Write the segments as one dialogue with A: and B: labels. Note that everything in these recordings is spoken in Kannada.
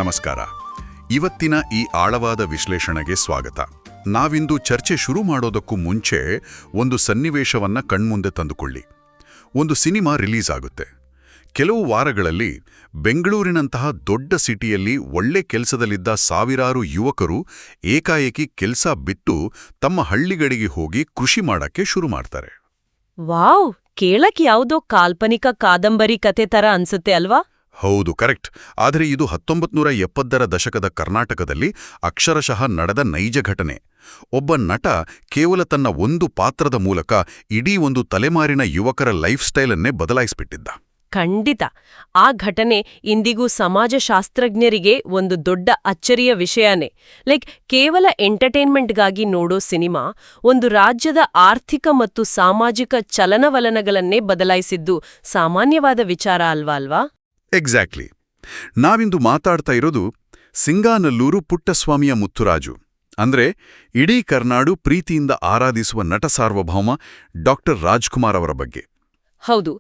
A: ನಮಸ್ಕಾರ. ಇವತ್ತಿನ ಈ ಆಳವಾದ ವಿಶ್ಲೇಷಣೆಗೆ ಸ್ವಾಗತ. ನಾವಿಂದು ಚರ್ಚೆ ಶುರು ಮಾಡೋದಕ್ಕೂ ಮುಂಚೆ ಒಂದು ಸನ್ನಿವೇಶವನ್ನ ಕಣ್ಮುಂದೆ ತಂದುಕೊಳ್ಳಿ. ಒಂದು ಸಿನಿಮಾ ರಿಲೀಸ್ ಆಗುತ್ತೆ. ಕೆಲವು ವಾರಗಳಲ್ಲಿ ಬೆಂಗಳೂರಿನಂತಹ ದೊಡ್ಡ ಸಿಟಿಯಲ್ಲಿ ಒಳ್ಳೆ ಕೆಲಸದಲ್ಲಿದ್ದ ಸಾವಿರಾರು ಯುವಕರು ಏಕಾಏಕಿ ಕೆಲಸ ಬಿಟ್ಟು ತಮ್ಮ ಹಳ್ಳಿಗಳಿಗೆ ಹೋಗಿ ಕೃಷಿ ಮಾಡಕ್ಕೆ ಶುರು ಮಾಡ್ತಾರೆ.
B: ವಾವ್, ಕೇಳಕ್ ಯಾವುದೋ ಕಾಲ್ಪನಿಕ ಕಾದಂಬರಿ ಕತೆ ತರ ಅನ್ಸುತ್ತೆ ಅಲ್ವಾ?
A: ಹೌದು, ಕರೆಕ್ಟ್. ಆದರೆ ಇದು 1970ರ ದಶಕದ ಕರ್ನಾಟಕದಲ್ಲಿ ಅಕ್ಷರಶಃ ನಡೆದ ನೈಜ ಘಟನೆ. ಒಬ್ಬ ನಟ ಕೇವಲ ತನ್ನ ಒಂದು ಪಾತ್ರದ ಮೂಲಕ ಇಡೀ ಒಂದು ತಲೆಮಾರಿನ ಯುವಕರ ಲೈಫ್ ಸ್ಟೈಲನ್ನೇ ಬದಲಾಯಿಸ್ಬಿಟ್ಟಿದ್ದ.
B: ಖಂಡಿತ. ಆ ಘಟನೆ ಇಂದಿಗೂ ಸಮಾಜಶಾಸ್ತ್ರಜ್ಞರಿಗೆ ಒಂದು ದೊಡ್ಡ ಅಚ್ಚರಿಯ ವಿಷಯನೇ. ಕೇವಲ ಎಂಟರ್ಟೈನ್ಮೆಂಟ್ಗಾಗಿ ನೋಡೋ ಸಿನಿಮಾ ಒಂದು ರಾಜ್ಯದ ಆರ್ಥಿಕ ಮತ್ತು ಸಾಮಾಜಿಕ ಚಲನವಲನಗಳನ್ನೇ ಬದಲಾಯಿಸಿದ್ದು ಸಾಮಾನ್ಯವಾದ ವಿಚಾರ ಅಲ್ವಾ?
A: ಎಕ್ಸಾಕ್ಟ್ಲಿ. ನಾವಿಂದು ಮಾತಾಡ್ತಾ ಇರೋದು ಸಿಂಗಾನಲ್ಲೂರು ಪುಟ್ಟಸ್ವಾಮಿಯ ಮುತ್ತುರಾಜು, ಅಂದ್ರೆ ಇಡೀ ಕರ್ನಾಡು ಪ್ರೀತಿಯಿಂದ ಆರಾಧಿಸುವ ನಟ ಸಾರ್ವಭೌಮ ಡಾಕ್ಟರ್ ರಾಜ್ಕುಮಾರ್ ಅವರ ಬಗ್ಗೆ.
B: ಹೌದು,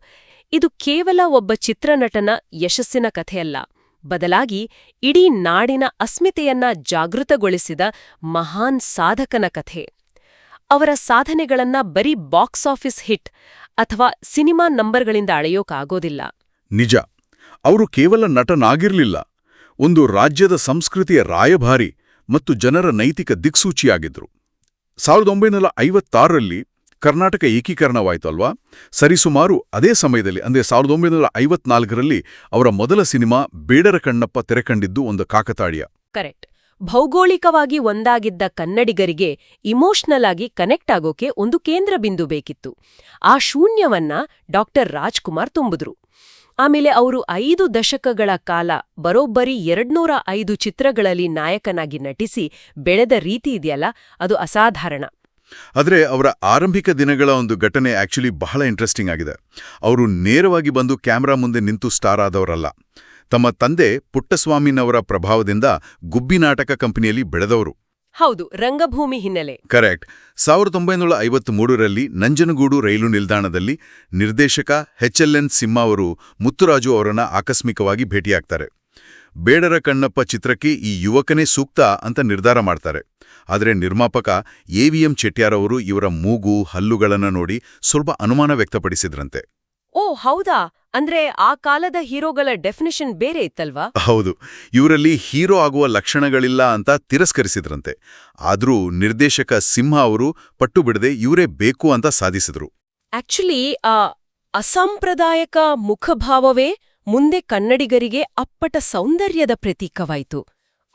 B: ಇದು ಕೇವಲ ಒಬ್ಬ ಚಿತ್ರನಟನ ಯಶಸ್ಸಿನ ಕಥೆಯಲ್ಲ, ಬದಲಾಗಿ ಇಡೀ ನಾಡಿನ ಅಸ್ಮಿತೆಯನ್ನ ಜಾಗೃತಗೊಳಿಸಿದ ಮಹಾನ್ ಸಾಧಕನ ಕಥೆ. ಅವರ ಸಾಧನೆಗಳನ್ನ ಬರೀ ಬಾಕ್ಸ್ ಆಫೀಸ್ ಹಿಟ್ ಅಥವಾ ಸಿನಿಮಾ ನಂಬರ್ಗಳಿಂದ ಅಳೆಯೋಕಾಗೋದಿಲ್ಲ.
A: ನಿಜ, ಅವರು ಕೇವಲ ನಟನಾಗಿರ್ಲಿಲ್ಲ, ಒಂದು ರಾಜ್ಯದ ಸಂಸ್ಕೃತಿಯ ರಾಯಭಾರಿ ಮತ್ತು ಜನರ ನೈತಿಕ ದಿಕ್ಸೂಚಿಯಾಗಿದ್ರು. 1956ರಲ್ಲಿ ಕರ್ನಾಟಕ ಏಕೀಕರಣವಾಯಿತು ಅಲ್ವಾ? ಸರಿಸುಮಾರು ಅದೇ ಸಮಯದಲ್ಲಿ, ಅಂದರೆ 1954ರಲ್ಲಿ ಅವರ ಮೊದಲ ಸಿನಿಮಾ ಬೇಡರ ಕಣ್ಣಪ್ಪ ತೆರೆಕಂಡಿದ್ದು ಒಂದು ಕಾಕತಾಳೀಯ.
B: ಕರೆಕ್ಟ್. ಭೌಗೋಳಿಕವಾಗಿ ಒಂದಾಗಿದ್ದ ಕನ್ನಡಿಗರಿಗೆ ಇಮೋಷನಲ್ ಆಗಿ ಕನೆಕ್ಟ್ ಆಗೋಕೆ ಒಂದು ಕೇಂದ್ರ ಬಿಂದು ಬೇಕಿತ್ತು. ಆ ಶೂನ್ಯವನ್ನ ಡಾಕ್ಟರ್ ರಾಜ್ಕುಮಾರ್ ತುಂಬಿದ್ರು. ಆಮೇಲೆ ಅವರು 5 ದಶಕಗಳ ಕಾಲ ಬರೋಬ್ಬರಿ 205 ಚಿತ್ರಗಳಲ್ಲಿ ನಾಯಕನಾಗಿ ನಟಿಸಿ ಬೆಳೆದ ರೀತಿ ಇದೆಯಲ್ಲ, ಅದು ಅಸಾಧಾರಣ.
A: ಆದರೆ ಅವರ ಆರಂಭಿಕ ದಿನಗಳ ಒಂದು ಘಟನೆ ಆಕ್ಚುಲಿ ಬಹಳ ಇಂಟ್ರೆಸ್ಟಿಂಗ್ ಆಗಿದೆ. ಅವರು ನೇರವಾಗಿ ಬಂದು ಕ್ಯಾಮ್ರಾ ಮುಂದೆ ನಿಂತು ಸ್ಟಾರ್ ಆದವರಲ್ಲ. ತಮ್ಮ ತಂದೆ ಪುಟ್ಟಸ್ವಾಮಿನವರ ಪ್ರಭಾವದಿಂದ ಗುಬ್ಬಿ ನಾಟಕ ಕಂಪನಿಯಲ್ಲಿ ಬೆಳೆದವರು.
B: ಹೌದು, ರಂಗಭೂಮಿ ಹಿನ್ನೆಲೆ.
A: ಕರೆಕ್ಟ್. 1953ರಲ್ಲಿ ನಂಜನಗೂಡು ರೈಲು ನಿಲ್ದಾಣದಲ್ಲಿ ನಿರ್ದೇಶಕ ಎಚ್.ಎಲ್.ಎನ್. ಸಿಂಹ ಅವರು ಮುತ್ತುರಾಜು ಅವರನ್ನ ಆಕಸ್ಮಿಕವಾಗಿ ಭೇಟಿಯಾಗ್ತಾರೆ. ಬೇಡರ ಕಣ್ಣಪ್ಪ ಚಿತ್ರಕ್ಕೆ ಈ ಯುವಕನೇ ಸೂಕ್ತ ಅಂತ ನಿರ್ಧಾರ ಮಾಡ್ತಾರೆ. ಆದರೆ ನಿರ್ಮಾಪಕ ಎ.ವಿ.ಎಂ. ಚೆಟ್ಯಾರವರು ಇವರ ಮೂಗು ಹಲ್ಲುಗಳನ್ನ ನೋಡಿ ಸ್ವಲ್ಪ ಅನುಮಾನ ವ್ಯಕ್ತಪಡಿಸಿದ್ರಂತೆ.
B: ಓ ಹೌದಾ? ಅಂದ್ರೆ ಆ ಕಾಲದ ಹೀರೋಗಳ ಡೆಫಿನಿಷನ್ ಬೇರೆ ಇತ್ತಲ್ವಾ?
A: ಹೌದು, ಇವರಲ್ಲಿ ಹೀರೋ ಆಗುವ ಲಕ್ಷಣಗಳಿಲ್ಲ ಅಂತ ತಿರಸ್ಕರಿಸಿದ್ರಂತೆ. ಆದ್ರೂ ನಿರ್ದೇಶಕ ಸಿಂಹ ಅವರು ಪಟ್ಟು ಬಿಡದೆ ಇವರೇ ಬೇಕು ಅಂತ ಸಾಧಿಸಿದ್ರು.
B: ಆಕ್ಚುಲಿ ಆ ಅಸಾಂಪ್ರದಾಯಿಕ ಮುಖಭಾವವೇ ಮುಂದೆ ಕನ್ನಡಿಗರಿಗೆ ಅಪ್ಪಟ ಸೌಂದರ್ಯದ ಪ್ರತೀಕವಾಯಿತು.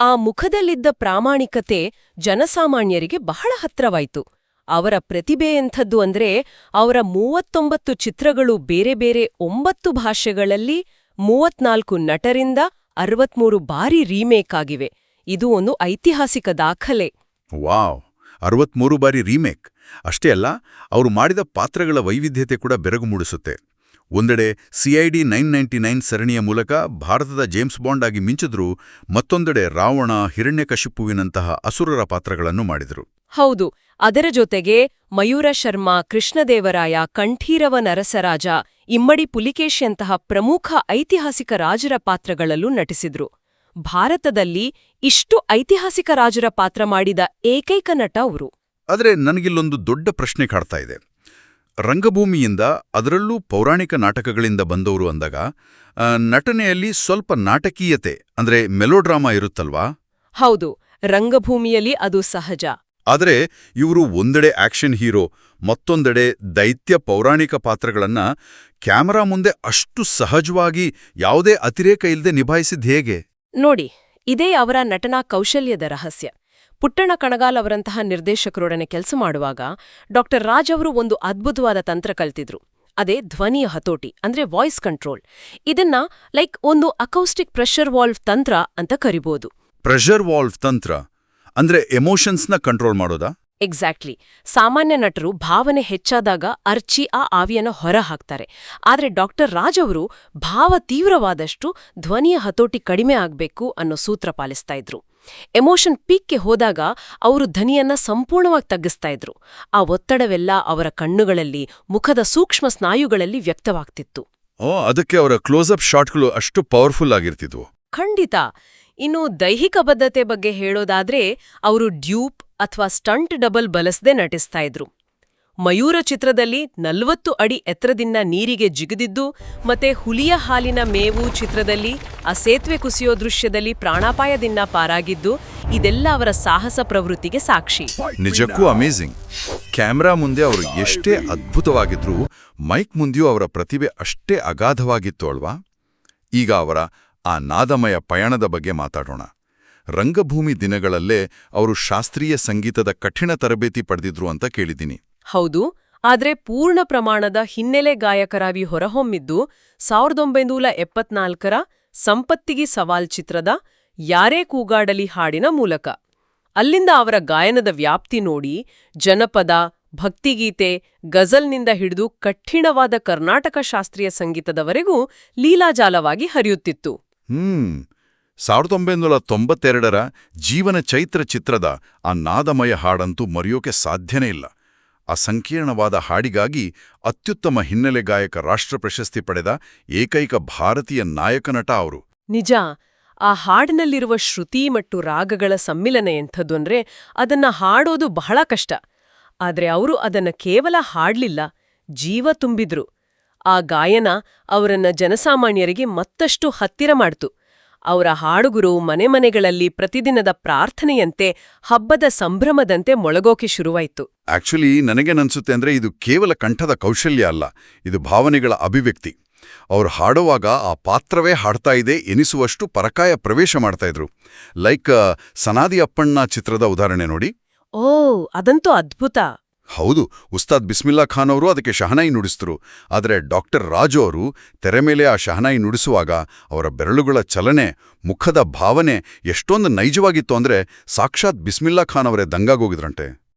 B: ಆ ಮುಖದಲ್ಲಿದ್ದ ಪ್ರಾಮಾಣಿಕತೆ ಜನಸಾಮಾನ್ಯರಿಗೆ ಬಹಳ ಹತ್ರವಾಯಿತು. ಅವರ ಪ್ರತಿಭೆ ಎಂಥದ್ದು ಅಂದ್ರೆ ಅವರ 39 ಚಿತ್ರಗಳು ಬೇರೆ ಬೇರೆ 9 ಭಾಷೆಗಳಲ್ಲಿ 34 ನಟರಿಂದ 63 ಬಾರಿ ರೀಮೇಕ್ ಆಗಿವೆ. ಇದು ಒಂದು ಐತಿಹಾಸಿಕ ದಾಖಲೆ.
A: ವಾವ್, 63 ಬಾರಿ ರೀಮೇಕ್! ಅಷ್ಟೇ ಅಲ್ಲ, ಅವರು ಮಾಡಿದ ಪಾತ್ರಗಳ ವೈವಿಧ್ಯತೆ ಕೂಡ ಬೆರಗು ಮೂಡಿಸುತ್ತೆ. ಒಂದೆಡೆ CID 999 ಸರಣಿಯ ಮೂಲಕ ಭಾರತದ ಜೇಮ್ಸ್ ಬಾಂಡ್ ಆಗಿ ಮಿಂಚಿದ್ರು, ಮತ್ತೊಂದೆಡೆ ರಾವಣ, ಹಿರಣ್ಯಕಶಿಪುವಿನಂತಹ ಅಸುರರ ಪಾತ್ರಗಳನ್ನು ಮಾಡಿದರು.
B: ಹೌದು, ಅದರ ಜೊತೆಗೆ ಮಯೂರ ಶರ್ಮಾ, ಕೃಷ್ಣದೇವರಾಯ, ಕಂಠೀರವ ನರಸರಾಜ, ಇಮ್ಮಡಿ ಪುಲಿಕೇಶಿಯಂತಹ ಪ್ರಮುಖ ಐತಿಹಾಸಿಕ ರಾಜರ ಪಾತ್ರಗಳಲ್ಲೂ ನಟಿಸಿದ್ರು. ಭಾರತದಲ್ಲಿ ಇಷ್ಟು ಐತಿಹಾಸಿಕ ರಾಜರ ಪಾತ್ರ ಮಾಡಿದ ಏಕೈಕ ನಟ ಅವರು.
A: ಆದರೆ ನನಗಿಲ್ಲೊಂದು ದೊಡ್ಡ ಪ್ರಶ್ನೆ ಕಾಡ್ತಾ ಇದೆ. ರಂಗಭೂಮಿಯಿಂದ, ಅದರಲ್ಲೂ ಪೌರಾಣಿಕ ನಾಟಕಗಳಿಂದ ಬಂದವರು ಅಂದಾಗ ನಟನೆಯಲ್ಲಿ ಸ್ವಲ್ಪ ನಾಟಕೀಯತೆ ಅಂದ್ರೆ ಮೆಲೋಡ್ರಾಮಾ ಇರುತ್ತಲ್ವಾ?
B: ಹೌದು, ರಂಗಭೂಮಿಯಲ್ಲಿ ಅದು ಸಹಜ.
A: ಆದರೆ ಇವರು ಒಂದೆಡೆ ಆಕ್ಷನ್ ಹೀರೋ, ಮತ್ತೊಂದೆಡೆ ದೈತ್ಯ ಪೌರಾಣಿಕ ಪಾತ್ರಗಳನ್ನ ಕ್ಯಾಮರಾ ಮುಂದೆ ಅಷ್ಟು ಸಹಜವಾಗಿ ಯಾವುದೇ ಅತಿರೇಕ ಇಲ್ಲದೆ ನಿಭಾಯಿಸಿದ್ ಹೇಗೆ?
B: ನೋಡಿ, ಇದೇ ಅವರ ನಟನಾ ಕೌಶಲ್ಯದ ರಹಸ್ಯ. ಪುಟ್ಟಣ ಕಣಗಾಲ್ ಅವರಂತಹ ನಿರ್ದೇಶಕರೊಡನೆ ಕೆಲಸ ಮಾಡುವಾಗ ಡಾಕ್ಟರ್ ರಾಜ್ ಅವರು ಒಂದು ಅದ್ಭುತವಾದ ತಂತ್ರ ಕಲ್ತಿದ್ರು. ಅದೇ ಧ್ವನಿಯ ಹತೋಟಿ, ಅಂದ್ರೆ ವಾಯ್ಸ್ ಕಂಟ್ರೋಲ್. ಇದನ್ನ ಒಂದು ಅಕೌಸ್ಟಿಕ್ ಪ್ರೆಷರ್ ವಾಲ್ವ್ ತಂತ್ರ ಅಂತ ಕರಿಬಹುದು.
A: ಪ್ರೆಷರ್ ವಾಲ್ವ್ ತಂತ್ರ ಅಂದ್ರೆ ಎಮೋಷನ್ಸ್ನ ಕಂಟ್ರೋಲ್ ಮಾಡೋದಾ?
B: ಎಕ್ಸಾಕ್ಟ್ಲಿ. ಸಾಮಾನ್ಯ ನಟರು ಭಾವನೆ ಹೆಚ್ಚಾದಾಗ ಅರ್ಚಿ ಆ ಆವಿಯನ್ನು ಹೊರ ಹಾಕ್ತಾರೆ. ಆದ್ರೆ ಡಾಕ್ಟರ್ ರಾಜ್ ಅವರು ಭಾವ ತೀವ್ರವಾದಷ್ಟು ಧ್ವನಿಯ ಹತೋಟಿ ಕಡಿಮೆ ಆಗ್ಬೇಕು ಅನ್ನೋ ಸೂತ್ರ ಪಾಲಿಸ್ತಾ ಇದ್ರು. ಎಮೋಷನ್ ಪೀಕ್ಗೆ ಹೋದಾಗ ಅವರು ಧ್ವನಿಯನ್ನ ಸಂಪೂರ್ಣವಾಗಿ ತಗ್ಗಿಸ್ತಾ ಇದ್ರು. ಆ ಒತ್ತಡವೆಲ್ಲ ಅವರ ಕಣ್ಣುಗಳಲ್ಲಿ, ಮುಖದ ಸೂಕ್ಷ್ಮ ಸ್ನಾಯುಗಳಲ್ಲಿ ವ್ಯಕ್ತವಾಗ್ತಿತ್ತು.
A: ಅದಕ್ಕೆ ಅವರ ಕ್ಲೋಸ್ಅಪ್ ಶಾಟ್ಗಳು ಅಷ್ಟು ಪವರ್ಫುಲ್ ಆಗಿರ್ತಿದ್ವು.
B: ಖಂಡಿತ. ಇನ್ನು ದೈಹಿಕ ಬದ್ಧತೆ ಬಗ್ಗೆ ಹೇಳೋದಾದ್ರೆ ಅವರು ಡ್ಯೂಪ್ ಅಥವಾ ಸ್ಟಂಟ್ ಡಬಲ್ ಬಳಸದೆ ನಟಿಸ್ತಾ ಇದ್ರು. ಮಯೂರ ಚಿತ್ರದಲ್ಲಿ 40 ಅಡಿ ಎತ್ತರದಿಂದ ನೀರಿಗೆ ಜಿಗಿದಿದ್ದು ಮತ್ತೆ ಹುಲಿಯ ಹಾಲಿನ ಮೇವು ಚಿತ್ರದಲ್ಲಿ ಆ ಸೇತುವೆ ಕುಸಿಯೋ ದೃಶ್ಯದಲ್ಲಿ ಪ್ರಾಣಾಪಾಯದಿಂದ ಪಾರಾಗಿದ್ದು ಇದೆಲ್ಲ ಅವರ ಸಾಹಸ ಪ್ರವೃತ್ತಿಗೆ ಸಾಕ್ಷಿ.
C: ನಿಜಕ್ಕೂ ಅಮೇಜಿಂಗ್. ಕ್ಯಾಮ್ರಾ ಮುಂದೆ ಅವರು ಎಷ್ಟೇ ಅದ್ಭುತವಾಗಿದ್ರೂ ಮೈಕ್ ಮುಂದೆಯೂ ಅವರ ಪ್ರತಿಭೆ ಅಷ್ಟೇ ಅಗಾಧವಾಗಿತ್ತು ಅಲ್ವಾ? ಈಗ ಅವರ ಆ ನಾದಮಯ ಪಯಣದ ಬಗ್ಗೆ ಮಾತಾಡೋಣ. ರಂಗಭೂಮಿ ದಿನಗಳಲ್ಲೇ ಅವರು ಶಾಸ್ತ್ರೀಯ ಸಂಗೀತದ ಕಠಿಣ ತರಬೇತಿ ಪಡೆದಿದ್ರು ಅಂತ ಕೇಳಿದ್ದೀನಿ.
B: ಹೌದು, ಆದ್ರೆ ಪೂರ್ಣ ಪ್ರಮಾಣದ ಹಿನ್ನೆಲೆ ಗಾಯಕರಾಗಿ ಹೊರಹೊಮ್ಮಿದ್ದು 1974ರ ಸಂಪತ್ತಿಗಿ ಸವಾಲ್ ಚಿತ್ರದ ಯಾರೇ ಕೂಗಾಡಲಿ ಹಾಡಿನ ಮೂಲಕ. ಅಲ್ಲಿಂದ ಅವರ ಗಾಯನದ ವ್ಯಾಪ್ತಿ ನೋಡಿ ಜನಪದ, ಭಕ್ತಿಗೀತೆ, ಗಜಲ್ನಿಂದ ಹಿಡಿದು ಕಠಿಣವಾದ ಕರ್ನಾಟಕ ಶಾಸ್ತ್ರೀಯ ಸಂಗೀತದವರೆಗೂ ಲೀಲಾಜಾಲವಾಗಿ ಹರಿಯುತ್ತಿತ್ತು.
C: 1992ರ ಜೀವನ ಚೈತ್ರ ಚಿತ್ರದ ಆ ನಾದಮಯ ಹಾಡಂತೂ ಮರೆಯೋಕೆ ಸಾಧ್ಯನೇ ಇಲ್ಲ. ಆ ಸಂಕೀರ್ಣವಾದ ಹಾಡಿಗಾಗಿ ಅತ್ಯುತ್ತಮ ಹಿನ್ನೆಲೆ ಗಾಯಕ ರಾಷ್ಟ್ರ ಪ್ರಶಸ್ತಿ ಪಡೆದ ಏಕೈಕ ಭಾರತೀಯ ನಾಯಕನಟ ಅವರು.
B: ನಿಜ, ಆ ಹಾಡಿನಲ್ಲಿರುವ ಶ್ರುತಿ ಮತ್ತು ರಾಗಗಳ ಸಮ್ಮಿಲನ ಎಂಥದ್ದು ಅಂದ್ರೆ ಅದನ್ನ ಹಾಡೋದು ಬಹಳ ಕಷ್ಟ. ಆದ್ರೆ ಅವರು ಅದನ್ನ ಕೇವಲ ಹಾಡ್ಲಿಲ್ಲ, ಜೀವ ತುಂಬಿದ್ರು. ಆ ಗಾಯನ ಅವರನ್ನ ಜನಸಾಮಾನ್ಯರಿಗೆ ಮತ್ತಷ್ಟು ಹತ್ತಿರ ಮಾಡ್ತು. ಅವರ ಹಾಡುಗುರು ಮನೆ ಮನೆಗಳಲ್ಲಿ ಪ್ರತಿದಿನದ ಪ್ರಾರ್ಥನೆಯಂತೆ, ಹಬ್ಬದ ಸಂಭ್ರಮದಂತೆ ಮೊಳಗೋಕೆ ಶುರುವಾಯಿತು.
C: ಆಕ್ಚುಲಿ ನನಗೇನನ್ಸುತ್ತೆ ಅಂದ್ರೆ ಇದು ಕೇವಲ ಕಂಠದ ಕೌಶಲ್ಯ ಅಲ್ಲ, ಇದು ಭಾವನೆಗಳ ಅಭಿವ್ಯಕ್ತಿ. ಅವ್ರು ಹಾಡುವಾಗ ಆ ಪಾತ್ರವೇ ಹಾಡ್ತಾ ಇದೆ ಎನಿಸುವಷ್ಟು ಪರಕಾಯ ಪ್ರವೇಶ ಮಾಡ್ತಾ ಇದ್ರು. ಲೈಕ್ ಸನಾದಿ ಅಪ್ಪಣ್ಣ ಚಿತ್ರದ ಉದಾಹರಣೆ ನೋಡಿ.
B: ಓ, ಅದಂತೂ ಅದ್ಭುತ.
C: ಹೌದು, ಉಸ್ತಾದ್ ಬಿಸ್ಮಿಲ್ಲಾ ಖಾನ್ ಅವರು ಅದಕ್ಕೆ ಶಹನಾಯಿ ನುಡಿಸಿದ್ರು. ಆದರೆ ಡಾಕ್ಟರ್ ರಾಜು ಅವರು ತೆರೆ ಮೇಲೆ ಆ ಶಹನಾಯಿ ನುಡಿಸುವಾಗ ಅವರ ಬೆರಳುಗಳ ಚಲನೆ, ಮುಖದ ಭಾವನೆ ಎಷ್ಟೊಂದು ನೈಜವಾಗಿತ್ತು ಅಂದ್ರೆ ಸಾಕ್ಷಾತ್ ಬಿಸ್ಮಿಲ್ಲಾ ಖಾನ್ ಅವರೇ ದಂಗಾಗೋಗಿದ್ರಂತೆ.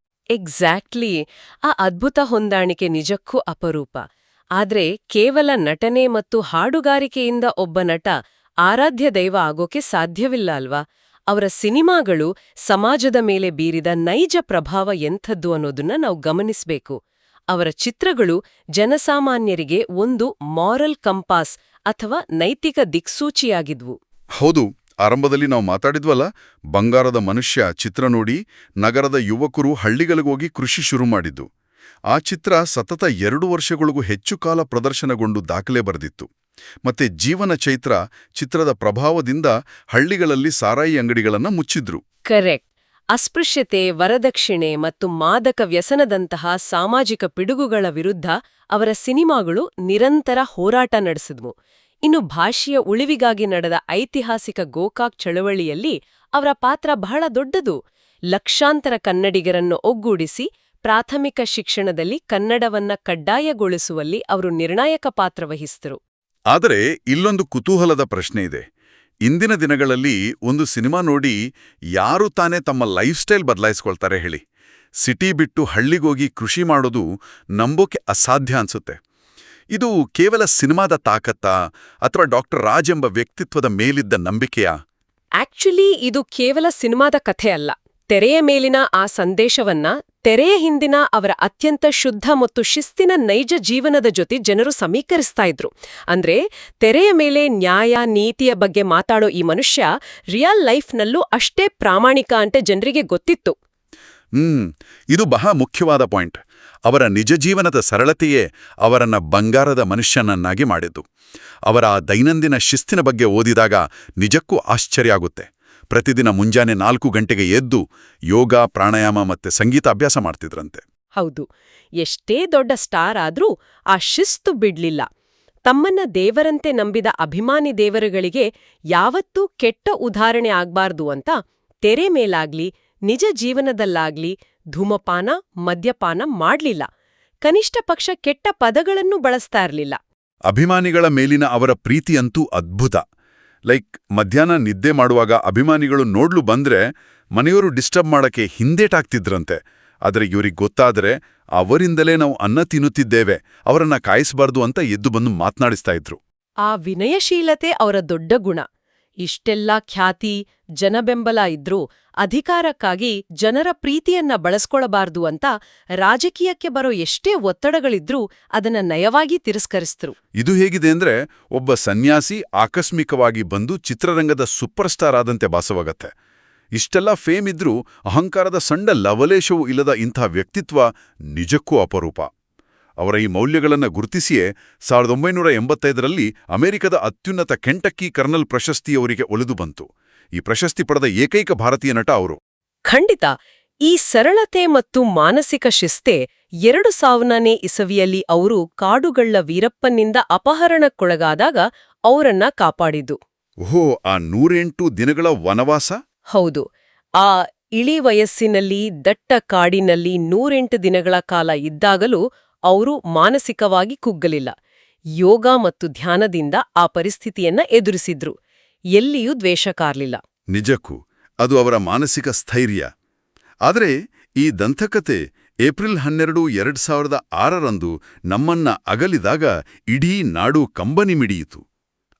B: ಎಕ್ಸಾಕ್ಟ್ಲಿ. ಆ ಅದ್ಭುತ ಹೊಂದಾಣಿಕೆ ನಿಜಕ್ಕೂ ಅಪರೂಪ. ಆದ್ರೆ ಕೇವಲ ನಟನೆ ಮತ್ತು ಹಾಡುಗಾರಿಕೆಯಿಂದ ಒಬ್ಬ ನಟ ಆರಾಧ್ಯ ದೈವ ಆಗೋಕೆ ಸಾಧ್ಯವಿಲ್ಲ ಅಲ್ವಾ? ಅವರ ಸಿನಿಮಾಗಳು ಸಮಾಜದ ಮೇಲೆ ಬೀರಿದ ನೈಜ ಪ್ರಭಾವ ಎಂಥದ್ದು ಅನ್ನೋದನ್ನ ನಾವು ಗಮನಿಸಬೇಕು. ಅವರ ಚಿತ್ರಗಳು ಜನಸಾಮಾನ್ಯರಿಗೆ ಒಂದು ಮಾರಲ್ ಕಂಪಾಸ್ ಅಥವಾ ನೈತಿಕ ದಿಕ್ಸೂಚಿಯಾಗಿದ್ವು.
C: ಹೌದು, ಆರಂಭದಲ್ಲಿ ನಾವು ಮಾತಾಡಿದ್ವಲ್ಲ, ಬಂಗಾರದ ಮನುಷ್ಯ ಚಿತ್ರ ನೋಡಿ ನಗರದ ಯುವಕರು ಹಳ್ಳಿಗಳಿಗೋಗಿ ಕೃಷಿ ಶುರು ಮಾಡಿದ್ದು. ಆ ಚಿತ್ರ ಸತತ 2 ವರ್ಷಗಳಿಗೂ ಹೆಚ್ಚು ಕಾಲ ಪ್ರದರ್ಶನಗೊಂಡು ದಾಖಲೆ ಬರೆದಿತ್ತು. ಮತ್ತೆ ಜೀವನ ಚೈತ್ರ ಚಿತ್ರದ ಪ್ರಭಾವದಿಂದ ಹಳ್ಳಿಗಳಲ್ಲಿ ಸಾರಾಯಿ ಅಂಗಡಿಗಳನ್ನ ಮುಚ್ಚಿದ್ರು.
B: ಕರೆಕ್ಟ್. ಅಸ್ಪೃಶ್ಯತೆ, ವರದಕ್ಷಿಣೆ ಮತ್ತು ಮಾದಕ ವ್ಯಸನದಂತಹ ಸಾಮಾಜಿಕ ಪಿಡುಗುಗಳ ವಿರುದ್ಧ ಅವರ ಸಿನಿಮಾಗಳು ನಿರಂತರ ಹೋರಾಟ ನಡೆಸಿದ್ವು. ಇನ್ನು ಭಾಷೆಯ ಉಳಿವಿಗಾಗಿ ನಡೆದ ಐತಿಹಾಸಿಕ ಗೋಕಾಕ್ ಚಳವಳಿಯಲ್ಲಿ ಅವರ ಪಾತ್ರ ಬಹಳ ದೊಡ್ಡದು. ಲಕ್ಷಾಂತರ ಕನ್ನಡಿಗರನ್ನು ಒಗ್ಗೂಡಿಸಿ ಪ್ರಾಥಮಿಕ ಶಿಕ್ಷಣದಲ್ಲಿ ಕನ್ನಡವನ್ನ ಕಡ್ಡಾಯಗೊಳಿಸುವಲ್ಲಿ ಅವರು ನಿರ್ಣಾಯಕ ಪಾತ್ರ ವಹಿಸಿದರು.
C: ಆದರೆ ಇಲ್ಲೊಂದು ಕುತೂಹಲದ ಪ್ರಶ್ನೆ ಇದೆ. ಇಂದಿನ ದಿನಗಳಲ್ಲಿ ಒಂದು ಸಿನಿಮಾ ನೋಡಿ ಯಾರು ತಾನೇ ತಮ್ಮ ಲೈಫ್ ಸ್ಟೈಲ್ ಬದಲಾಯಿಸ್ಕೊಳ್ತಾರೆ ಹೇಳಿ? ಸಿಟಿ ಬಿಟ್ಟು ಹಳ್ಳಿಗೋಗಿ ಕೃಷಿ ಮಾಡೋದು ನಂಬೋಕೆ ಅಸಾಧ್ಯ ಅನ್ಸುತ್ತೆ. ಇದು ಕೇವಲ ಸಿನಿಮಾದ ತಾಕತ್ತಾ ಅಥವಾ ಡಾಕ್ಟರ್ ರಾಜ್ ಎಂಬ ವ್ಯಕ್ತಿತ್ವದ ಮೇಲಿದ್ದ ನಂಬಿಕೆಯಾ?
B: ಆಕ್ಚುಲಿ ಇದು ಕೇವಲ ಸಿನಿಮಾದ ಕಥೆ ಅಲ್ಲ. ತೆರೆಯ ಮೇಲಿನ ಆ ಸಂದೇಶವನ್ನ ತೆರೆಯ ಹಿಂದಿನ ಅವರ ಅತ್ಯಂತ ಶುದ್ಧ ಮತ್ತು ಶಿಸ್ತಿನ ನೈಜ ಜೀವನದ ಜೊತೆ ಜನರು ಸಮೀಕರಿಸ್ತಾ ಇದ್ರು. ಅಂದ್ರೆ ತೆರೆಯ ಮೇಲೆ ನ್ಯಾಯ ನೀತಿಯ ಬಗ್ಗೆ ಮಾತಾಡೋ ಈ ಮನುಷ್ಯ ರಿಯಲ್ ಲೈಫ್ನಲ್ಲೂ ಅಷ್ಟೇ ಪ್ರಾಮಾಣಿಕ ಅಂತ ಜನರಿಗೆ ಗೊತ್ತಿತ್ತು.
C: ಇದು ಬಹಳ ಮುಖ್ಯವಾದ ಪಾಯಿಂಟ್. ಅವರ ನಿಜ ಜೀವನದ ಸರಳತೆಯೇ ಅವರನ್ನ ಬಂಗಾರದ ಮನುಷ್ಯನನ್ನಾಗಿ ಮಾಡಿದ್ದು. ಅವರ ಆ ದೈನಂದಿನ ಶಿಸ್ತಿನ ಬಗ್ಗೆ ಓದಿದಾಗ ನಿಜಕ್ಕೂ ಆಶ್ಚರ್ಯ ಆಗುತ್ತೆ. ಪ್ರತಿದಿನ ಮುಂಜಾನೆ 4 ಗಂಟೆಗೆ ಎದ್ದು ಯೋಗ, ಪ್ರಾಣಾಯಾಮ ಮತ್ತೆ ಸಂಗೀತ ಅಭ್ಯಾಸ ಮಾಡ್ತಿದ್ರಂತೆ.
B: ಹೌದು, ಎಷ್ಟೇ ದೊಡ್ಡ ಸ್ಟಾರ್ ಆದ್ರೂ ಆ ಶಿಸ್ತು ಬಿಡ್ಲಿಲ್ಲ. ತಮ್ಮನ್ನ ದೇವರಂತೆ ನಂಬಿದ ಅಭಿಮಾನಿ ದೇವರುಗಳಿಗೆ ಯಾವತ್ತೂ ಕೆಟ್ಟ ಉದಾಹರಣೆ ಆಗ್ಬಾರ್ದು ಅಂತ ತೆರೆ ಮೇಲಾಗ್ಲಿ ನಿಜ ಜೀವನದಲ್ಲಾಗ್ಲಿ ಧೂಮಪಾನ, ಮದ್ಯಪಾನ ಮಾಡ್ಲಿಲ್ಲ. ಕನಿಷ್ಠ ಪಕ್ಷ ಕೆಟ್ಟ ಪದಗಳನ್ನು ಬಳಸ್ತಾ ಇರ್ಲಿಲ್ಲ.
C: ಅಭಿಮಾನಿಗಳ ಮೇಲಿನ ಅವರ ಪ್ರೀತಿಯಂತೂ ಅದ್ಭುತ. ಲೈಕ್ ಮಧ್ಯಾಹ್ನ ನಿದ್ದೆ ಮಾಡುವಾಗ ಅಭಿಮಾನಿಗಳು ನೋಡ್ಲು ಬಂದ್ರೆ ಮನೆಯವರು ಡಿಸ್ಟರ್ಬ್ ಮಾಡಕ್ಕೆ ಹಿಂದೇಟಾಗ್ತಿದ್ರಂತೆ. ಆದರೆ ಇವ್ರಿಗೆ ಗೊತ್ತಾದ್ರೆ ಅವರಿಂದಲೇ ನಾವು ಅನ್ನ ತಿನ್ನುತ್ತಿದ್ದೇವೆ, ಅವರನ್ನ ಕಾಯಿಸಬಾರ್ದು ಅಂತ ಎದ್ದು ಬಂದು ಮಾತನಾಡಿಸ್ತಾ ಇದ್ರು.
B: ಆ ವಿನಯಶೀಲತೆ ಅವರ ದೊಡ್ಡ ಗುಣ. ಇಷ್ಟೆಲ್ಲಾ ಖ್ಯಾತಿ, ಜನಬೆಂಬಲ ಇದ್ರೂ ಅಧಿಕಾರಕ್ಕಾಗಿ ಜನರ ಪ್ರೀತಿಯನ್ನ ಬಳಸ್ಕೊಳ್ಬಾರ್ದು ಅಂತ ರಾಜಕೀಯಕ್ಕೆ ಬರೋ ಎಷ್ಟೇ ಒತ್ತಡಗಳಿದ್ರೂ ಅದನ್ನ ನಯವಾಗಿ ತಿರಸ್ಕರಿಸಿದ್ರು.
C: ಇದು ಹೇಗಿದೆ ಅಂದ್ರೆ ಒಬ್ಬ ಸನ್ಯಾಸಿ ಆಕಸ್ಮಿಕವಾಗಿ ಬಂದು ಚಿತ್ರರಂಗದ ಸೂಪರ್ ಸ್ಟಾರ್ ಆದಂತೆ ಭಾಸವಾಗತ್ತೆ. ಇಷ್ಟೆಲ್ಲ ಫೇಮ್ ಇದ್ರೂ ಅಹಂಕಾರದ ಸಣ್ಣ ಲವಲೇಶವೂ ಇಲ್ಲದ ಇಂಥ ವ್ಯಕ್ತಿತ್ವ ನಿಜಕ್ಕೂ ಅಪರೂಪ. ಅವರ ಈ ಮೌಲ್ಯಗಳನ್ನು ಗುರುತಿಸಿಯೇ 1985ರಲ್ಲಿ ಅಮೆರಿಕದ ಅತ್ಯುನ್ನತ ಕೆಂಟಕ್ಕಿ ಕರ್ನಲ್ ಪ್ರಶಸ್ತಿಯವರಿಗೆ ಒಲಿದು ಬಂತು. ಈ ಪ್ರಶಸ್ತಿ ಪಡೆದ ಏಕೈಕ ಭಾರತೀಯ ನಟ ಅವರು.
B: ಖಂಡಿತ. ಈ ಸರಳತೆ ಮತ್ತು ಮಾನಸಿಕ ಶಿಸ್ತೆ 2000ನೇ ಇಸವಿಯಲ್ಲಿ ಅವರು ಕಾಡುಗಳ್ಳ ವೀರಪ್ಪನಿಂದ ಅಪಹರಣಕ್ಕೊಳಗಾದಾಗ ಅವರನ್ನ ಕಾಪಾಡಿದ್ದು.
C: ಓಹೋ, ಆ 108 ದಿನಗಳ ವನವಾಸ?
B: ಹೌದು. ಆ ಇಳಿ ವಯಸ್ಸಿನಲ್ಲಿ ದಟ್ಟ ಕಾಡಿನಲ್ಲಿ 108 ದಿನಗಳ ಕಾಲ ಇದ್ದಾಗಲೂ ಅವರು ಮಾನಸಿಕವಾಗಿ ಕುಗ್ಗಲಿಲ್ಲ. ಯೋಗ ಮತ್ತು ಧ್ಯಾನದಿಂದ ಆ ಪರಿಸ್ಥಿತಿಯನ್ನ ಎದುರಿಸಿದ್ರು. ಎಲ್ಲಿಯೂ ದ್ವೇಷ ಕಾರ್ಲಿಲ್ಲ.
C: ನಿಜಕ್ಕೂ ಅದು ಅವರ ಮಾನಸಿಕ ಸ್ಥೈರ್ಯ. ಆದರೆ ಈ ದಂತಕತೆ ಏಪ್ರಿಲ್ 12, 2006ರಂದು ನಮ್ಮನ್ನ ಅಗಲಿದಾಗ ಇಡೀ ನಾಡು ಕಂಬನಿ ಮಿಡಿಯಿತು.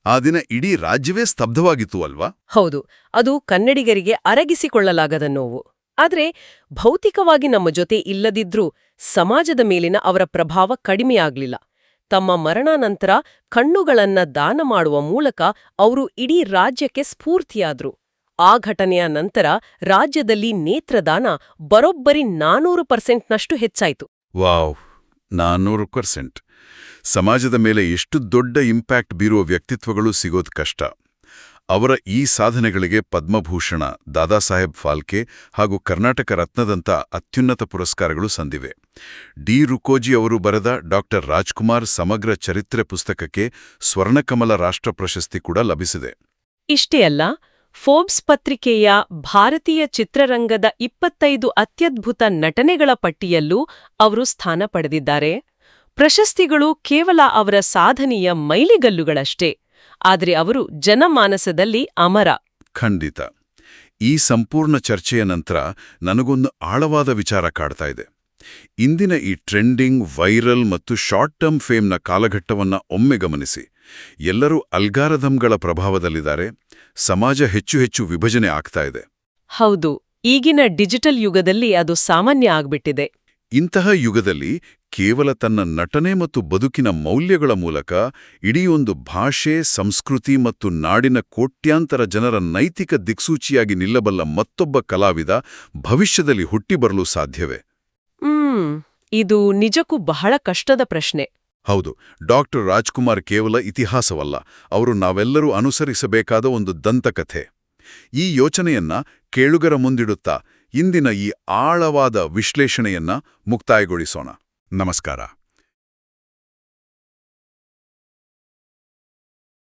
C: ಆ ದಿನ ಇಡೀ ರಾಜ್ಯವೇ ಸ್ತಬ್ಧವಾಗಿತ್ತು ಅಲ್ವಾ?
B: ಹೌದು. ಅದು ಕನ್ನಡಿಗರಿಗೆ ಅರಗಿಸಿಕೊಳ್ಳಲಾಗದ ನೋವು. ಆದ್ರೆ ಭೌತಿಕವಾಗಿ ನಮ್ಮ ಜೊತೆ ಇಲ್ಲದಿದ್ರೂ ಸಮಾಜದ ಮೇಲಿನ ಅವರ ಪ್ರಭಾವ ಕಡಿಮೆಯಾಗ್ಲಿಲ್ಲ. ತಮ್ಮ ಮರಣಾನಂತರ ಕಣ್ಣುಗಳನ್ನ ದಾನ ಮಾಡುವ ಮೂಲಕ ಅವರು ಇಡೀ ರಾಜ್ಯಕ್ಕೆ ಸ್ಫೂರ್ತಿಯಾದ್ರು. ಆ ಘಟನೆಯ ನಂತರ ರಾಜ್ಯದಲ್ಲಿ ನೇತ್ರದಾನ ಬರೋಬ್ಬರಿ 400%ನಷ್ಟು ಹೆಚ್ಚಾಯಿತು.
C: ವಾವ್, 400%. ಸಮಾಜದ ಮೇಲೆ ಎಷ್ಟು ದೊಡ್ಡ ಇಂಪ್ಯಾಕ್ಟ್ ಬೀರುವ ವ್ಯಕ್ತಿತ್ವಗಳು ಸಿಗೋದು ಕಷ್ಟ. ಅವರ ಈ ಸಾಧನೆಗಳಿಗೆ ಪದ್ಮಭೂಷಣ, ದಾದಾ ಸಾಹೇಬ್ ಫಾಲ್ಕೆ ಹಾಗೂ ಕರ್ನಾಟಕ ರತ್ನದಂಥ ಅತ್ಯುನ್ನತ ಪುರಸ್ಕಾರಗಳು ಸಂದಿವೆ. ಡಿ ರುಕೋಜಿ ಅವರು ಬರೆದ ಡಾ ರಾಜ್ಕುಮಾರ್ ಸಮಗ್ರ ಚರಿತ್ರೆ ಪುಸ್ತಕಕ್ಕೆ ಸ್ವರ್ಣಕಮಲ ರಾಷ್ಟ್ರ ಪ್ರಶಸ್ತಿ ಕೂಡ ಲಭಿಸಿದೆ.
B: ಇಷ್ಟೇ ಅಲ್ಲ, ಫೋರ್ಬ್ಸ್ ಪತ್ರಿಕೆಯ ಭಾರತೀಯ ಚಿತ್ರರಂಗದ 25 ಅತ್ಯದ್ಭುತ ನಟನೆಗಳ ಪಟ್ಟಿಯಲ್ಲೂ ಅವರು ಸ್ಥಾನ ಪಡೆದಿದ್ದಾರೆ. ಪ್ರಶಸ್ತಿಗಳು ಕೇವಲ ಅವರ ಸಾಧನೆಯ ಮೈಲಿಗಲ್ಲುಗಳಷ್ಟೇ, ಆದರೆ ಅವರು ಜನಮಾನಸದಲ್ಲಿ ಅಮರ.
C: ಖಂಡಿತ. ಈ ಸಂಪೂರ್ಣ ಚರ್ಚೆಯ ನಂತರ ನನಗೊಂದು ಆಳವಾದ ವಿಚಾರ ಕಾಡ್ತಾ ಇದೆ. ಇಂದಿನ ಈ ಟ್ರೆಂಡಿಂಗ್, ವೈರಲ್ ಮತ್ತು ಶಾರ್ಟ್ ಟರ್ಮ್ ಫೇಮ್ನ ಕಾಲಘಟ್ಟವನ್ನ ಒಮ್ಮೆ ಗಮನಿಸಿ. ಎಲ್ಲರೂ ಅಲ್ಗಾರದಮ್ಗಳ ಪ್ರಭಾವದಲ್ಲಿದ್ದಾರೆ. ಸಮಾಜ ಹೆಚ್ಚು ಹೆಚ್ಚು ವಿಭಜನೆ ಆಗ್ತಾ ಇದೆ.
B: ಹೌದು, ಈಗಿನ ಡಿಜಿಟಲ್ ಯುಗದಲ್ಲಿ ಅದು ಸಾಮಾನ್ಯ ಆಗ್ಬಿಟ್ಟಿದೆ.
C: ಇಂತಹ ಯುಗದಲ್ಲಿ ಕೇವಲ ತನ್ನ ನಟನೆ ಮತ್ತು ಬದುಕಿನ ಮೌಲ್ಯಗಳ ಮೂಲಕ ಇಡೀ ಒಂದು ಭಾಷೆ, ಸಂಸ್ಕೃತಿ ಮತ್ತು ನಾಡಿನ ಕೋಟ್ಯಾಂತರ ಜನರ ನೈತಿಕ ದಿಕ್ಸೂಚಿಯಾಗಿ ನಿಲ್ಲಬಲ್ಲ ಮತ್ತೊಬ್ಬ ಕಲಾವಿದ ಭವಿಷ್ಯದಲ್ಲಿ ಹುಟ್ಟಿಬರಲು ಸಾಧ್ಯವೇ?
B: ಇದು ನಿಜಕ್ಕೂ ಬಹಳ ಕಷ್ಟದ ಪ್ರಶ್ನೆ.
C: ಹೌದು. ಡಾ ರಾಜ್ಕುಮಾರ್ ಕೇವಲ ಇತಿಹಾಸವಲ್ಲ, ಅವರು ನಾವೆಲ್ಲರೂ ಅನುಸರಿಸಬೇಕಾದ ಒಂದು ದಂತಕಥೆ. ಈ ಯೋಚನೆಯನ್ನ ಕೇಳುಗರ ಮುಂದಿಡುತ್ತಾ ಇಂದಿನ ಈ ಆಳವಾದ ವಿಶ್ಲೇಷಣೆಯನ್ನ ಮುಕ್ತಾಯಗೊಳಿಸೋಣ. ನಮಸ್ಕಾರ.